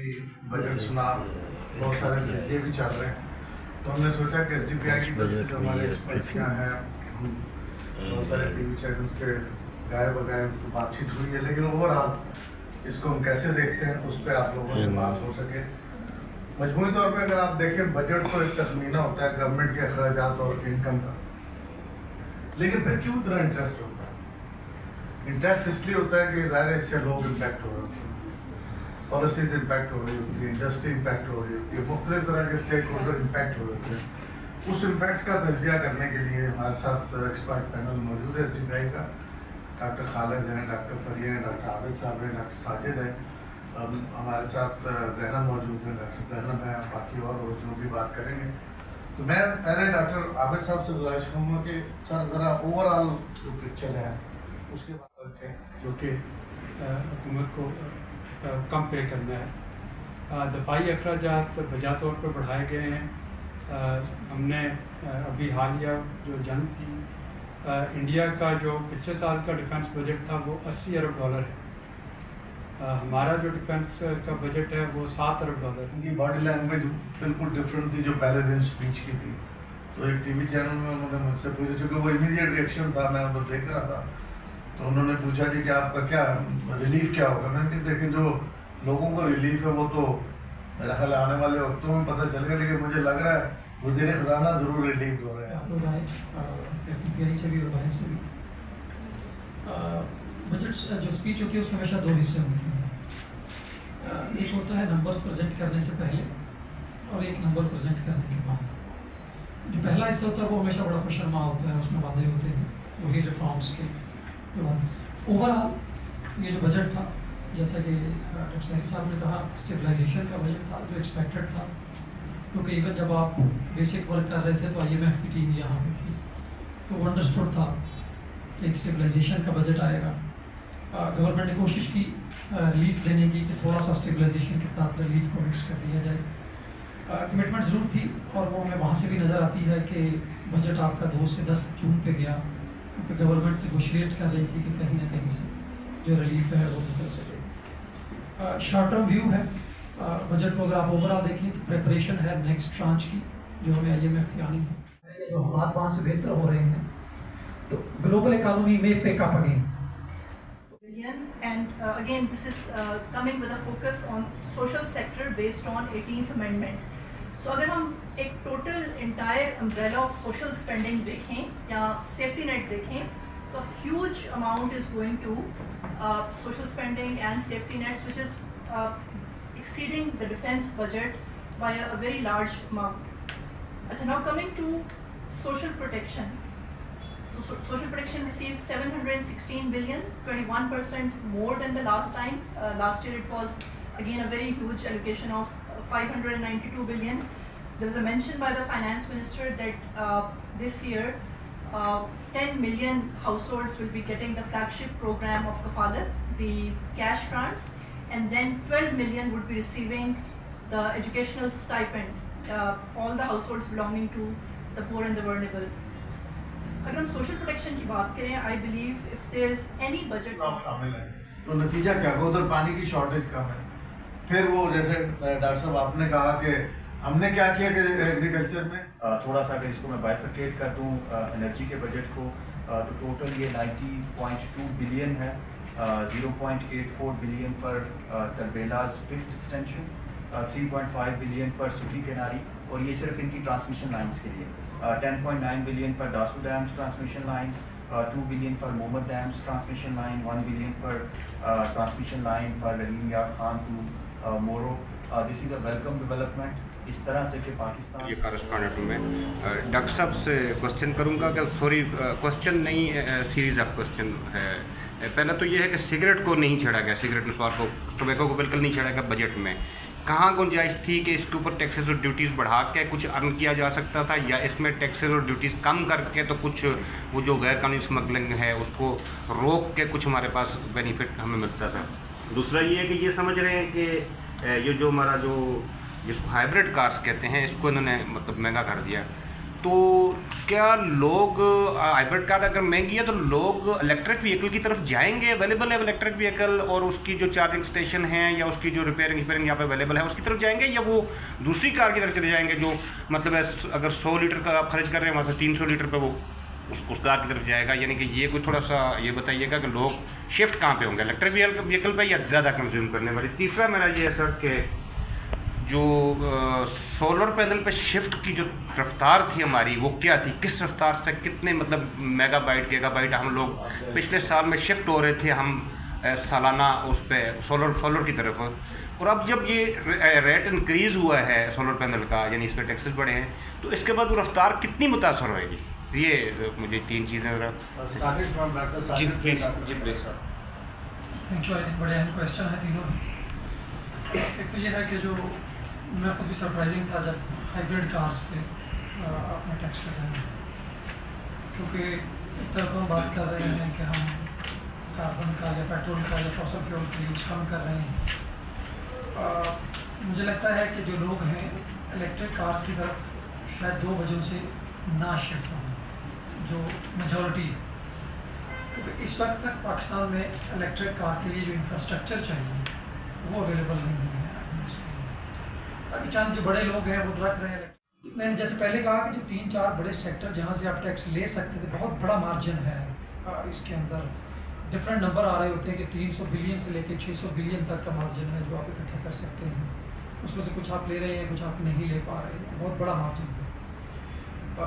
अभी बजट सुना, बहुत सारे फैसले भी चल रहे हैं, तो हमने सोचा कि SDPI की तरफ से जो हमारे एक्सपर्टियाँ हैं, बहुत सारे TV चैनल के गाए बगाए बातचीत हुई है, लेकिन ओवरऑल इसको हम कैसे देखते हैं उस पर आप लोगों से बात हो सके। मजमूई तौर पे अगर आप देखें, बजट तो एक तखमीना होता है गवर्नमेंट के अखराजात और इनकम का, लेकिन फिर क्यों इतना इंटरेस्ट होता है? इंटरेस्ट इसलिए होता है कि ज़ाहिर है इससे लोग इम्पैक्ट हो रहे होते हैं, पॉलिसीज इम्पैक्ट हो रही होती है, इंडस्ट्री इम्पैक्ट हो रही होती है, मुख्तलिफ तरह के स्टेक होल्डर इम्पैक्ट हो रहे होते हैं। उस इम्पैक्ट का तजिया करने के लिए हमारे साथ एक्सपर्ट पैनल मौजूद है SDPI का। डॉक्टर खालिद हैं, डॉक्टर फरिया हैं, डॉक्टर आबिद साहब हैं, डॉक्टर साजिद हैं, हमारे साथ जैनब मौजूद हैं, डॉक्टर जैनब हैं, बाकी और जो भी बात करेंगे। तो मैं पहले डॉक्टर आबिद साहब से गुजारिश करूँगा कि सर ज़रा ओवरऑल जो पिक्चर है उसके बाद जो कि हुकूमत को कम पे करना है। दफाई अखराजात बजा तौर पर बढ़ाए गए हैं। हमने अभी हालिया जो जंग थी, इंडिया का जो पिछले साल का डिफेंस बजट था वो 80 अरब डॉलर है। हमारा जो डिफेंस का बजट है वो 7 अरब डॉलर है। उनकी बॉडी लैंग्वेज बिल्कुल डिफरेंट थी जो पहले दिन स्पीच की थी। तो एक TV चैनल में उन्होंने मुझसे पूछा, चूँकि वो इमीडिएट रिएक्शन था, मैं उनको देख रहा था, तो उन्होंने पूछा कि आपका क्या रिलीफ क्या होगा। मैंने कहा देखिए, जो लोगों को रिलीफ है वो तो मेरा ख्याल आने वाले वक्तों में पता चलेगा, लेकिन मुझे लग रहा है वज़ीर ख़जाना ज़रूर रिलीफ हो रहे हैं। आप लोग आए SDPI से भी और बाहर से भी। बजट जो स्पीच होती है उसमें हमेशा दो हिस्से होते हैं। एक होता है नंबर्स प्रेजेंट करने से पहले और एक नंबर प्रेजेंट करने के बाद। जो पहला हिस्सा होता है वो हमेशा बड़ा खुशनुमा होता है, उसमें वादे होते हैं वही रिफॉर्म्स के। तो ओवरऑल ये जो बजट था, जैसा कि डॉक्टर साहिब साहब ने कहा, स्टेबलाइजेशन का बजट था जो एक्सपेक्टेड था, क्योंकि इवन जब आप बेसिक वर्क कर रहे थे तो IMF की टीम यहाँ पे थी, तो वो अंडरस्टूड था कि एक स्टेबलाइजेशन का बजट आएगा। गवर्नमेंट ने कोशिश की रिलीफ देने की कि थोड़ा सा स्टेबलाइजेशन के साथ रिलीफ को मिक्स कर दिया जाए। कमिटमेंट ज़रूर थी और वो हमें वहाँ से भी नज़र आती है कि बजट आपका 2 से 10 जून पे गया, क्योंकि गवर्नमेंट निगोशिएट कर रही थी कि कहीं ना कहीं से जो रिलीफ है वो निकल सके। शॉर्ट टर्म व्यू है बजट को, अगर आप ओवरऑल देखें तो प्रिपरेशन है नेक्स्ट ट्रांच की जो हमें IMF की आनी है। जो हालात वहाँ से बेहतर हो रहे हैं तो ग्लोबल इकोनॉमी में pick up again. And again, this is coming with a focus on social sector based on 18th Amendment. So अगर हम एक total entire umbrella of social spending देखें या safety net देखें, तो huge amount is going to social spending and safety nets, which is exceeding the defense budget by a very large amount. अच्छा, now coming to social protection. So social protection receives 716 billion, 21% more than the last time. Last year it was again a very huge allocation of 592 billion. There was a mention by the finance minister that this year 10 million households will be getting the flagship program of Kafalat, the cash grants, and then 12 million would be receiving the educational stipend, all the households belonging to the poor and the vulnerable. अगर हम social protection की बात करें, I believe if there is any budget शामिल है तो नतीजा क्या होगा? उधर पानी की शॉर्टेज कम है। फिर वो जैसे डॉक्टर साहब आपने कहा कि हमने क्या किया कि एग्रीकल्चर में थोड़ा सा अगर इसको मैं बाइफरकेट कर दूँ एनर्जी के बजट को, तो टोटल ये 90.2 बिलियन है। 0.84 बिलियन फॉर तरबेलाज 5th extension, 3.5 billion for Sukhi Kinari, और ये सिर्फ इनकी ट्रांसमिशन लाइंस के लिए। 10.9 billion for Dasu Dams transmission line, 2 billion for Mohammed Dams transmission line, 1 billion for transmission line for Rahim Yar Khan to Moro. This is a welcome development. इस तरह से कि पाकिस्तान ये कॉरेस्पॉन्डेंट हूँ मैं। डॉक्टर साहब से क्वेश्चन करूँगा कि सॉरी क्वेश्चन नहीं, सीरीज़ ऑफ क्वेश्चन है। पहला तो ये है कि सिगरेट को नहीं छेड़ा गया, सिगरेट नस्वार को, टोबैको को बिल्कुल नहीं छेड़ा गया बजट में। कहाँ गुंजाइश थी कि इसके ऊपर टैक्सेस और ड्यूटीज़ बढ़ा के कुछ अर्न किया जा सकता था, या इसमें टैक्सेस और ड्यूटीज़ कम करके तो कुछ वो जो गैर कानूनी स्मगलिंग है उसको रोक के कुछ हमारे पास बेनिफिट हमें मिलता था। दूसरा ये है कि ये समझ रहे हैं कि ये जो हमारा जो जिसको हाइब्रिड कार्स कहते हैं इसको इन्होंने मतलब महंगा कर दिया, तो क्या लोग हाइब्रिड कार अगर महंगी है तो लोग इलेक्ट्रिक व्हीकल की तरफ जाएंगे? अवेलेबल है इलेक्ट्रिक व्हीकल और उसकी जो चार्जिंग स्टेशन है या उसकी जो रिपेयरिंग यहाँ पे अवेलेबल है उसकी तरफ जाएंगे, या वो दूसरी कार की तरफ चले जाएंगे जो मतलब है अगर 100 लीटर का आप खर्च कर रहे हैं वहाँ से 300 लीटर पे वो उस कार की तरफ जाएगा? यानी कि ये कोई थोड़ा सा ये बताइएगा कि लोग शिफ्ट कहाँ पे होंगे, इलेक्ट्रिक व्हीकल पे या ज़्यादा कंज्यूम करने वाले? तीसरा मेरा ये है सर कि जो सोलर पैनल पे शिफ्ट की जो रफ्तार थी हमारी वो क्या थी, किस रफ्तार से कितने मतलब मेगाबाइट गीगाबाइट हम लोग पिछले साल में शिफ्ट हो रहे थे हम सालाना उस पे सोलर की तरफ, और अब जब ये रेट इंक्रीज़ हुआ है सोलर पैनल का यानी इस पर टैक्सेस बढ़े हैं तो इसके बाद वो रफ्तार कितनी मुतासर होएगी? ये मुझे 3 चीज़ें ज़रा जी प्लीज़ सर। Thank you. बड़े अहम क्वेश्चन है तीनों। एक तो ये है कि जो मैं खुद भी सरप्राइजिंग था जब हाइब्रिड कार्स पे अपना टैक्स लगाएंगे, क्योंकि एक तरफ हम बात कर रहे हैं कि हम कार्बन का या पेट्रोल का या फॉसल फ्यूल का यूज़ कम कर रहे हैं। मुझे लगता है कि जो लोग हैं इलेक्ट्रिक कार्स की तरफ शायद 2 वजहों से ना शिफ्ट हों, जो मेजॉरिटी, क्योंकि इस वक्त तक पाकिस्तान में इलेक्ट्रिक कार के लिए जो इंफ्रास्ट्रक्चर चाहिए वो अवेलेबल नहीं है। अभी चंद जो बड़े लोग हैं वो रख रहे हैं। मैंने जैसे पहले कहा कि जो 3-4 बड़े सेक्टर जहाँ से आप टैक्स ले सकते थे, बहुत बड़ा मार्जिन है इसके अंदर। डिफरेंट नंबर आ रहे होते हैं कि 300 बिलियन से लेके 600 बिलियन तक का मार्जिन है जो आप इकट्ठा कर सकते हैं। उसमें से कुछ आप ले रहे हैं, कुछ आप नहीं ले पा रहे हैं, बहुत बड़ा मार्जिन है।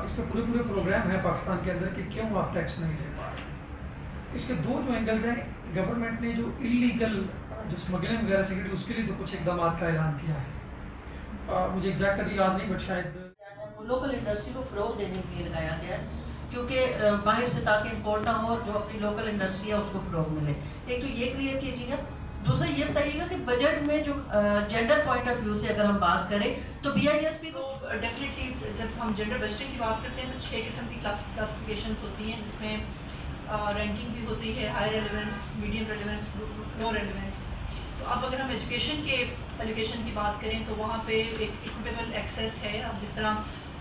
इस पर पूरे प्रोग्राम है पाकिस्तान के अंदर कि क्यों आप टैक्स नहीं ले पा रहे। इसके 2 जो एंगल्स हैं, गवर्नमेंट ने जो इलीगल जो स्मगलिंग वगैरह सिगरेट उसके लिए तो कुछ इकदाम का ऐलान किया है, मुझे एग्जैक्ट अभी याद नहीं, बट शायद लोकल इंडस्ट्री को फ़रोग देने के लिए लगाया गया है, क्योंकि बाहर से ताकि इंपोर्ट ना हो, जो अपनी लोकल इंडस्ट्री है उसको फ़रोग मिले। एक तो ये क्लियर कीजिएगा। दूसरा ये बताइएगा कि बजट में जो जेंडर पॉइंट ऑफ व्यू से अगर हम बात करें तो BISP को डेफिनेटली जब हम जेंडर बजटिंग की बात करते हैं तो 6 किस्म की क्लासिफिकेशंस होती हैं, जिसमें रैंकिंग भी होती है, हाई रेलेवेंस, मीडियम रेलेवेंस, लो रेलेवेंस। तो अब अगर हम एजुकेशन के एजुकेशन की बात करें तो वहाँ पे एक इक्विटेबल एक्सेस है। अब जिस तरह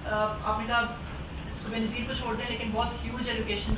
आपने कहा इसको बेनज़ीर को छोड़ दें, लेकिन बहुत ह्यूज एजुकेशन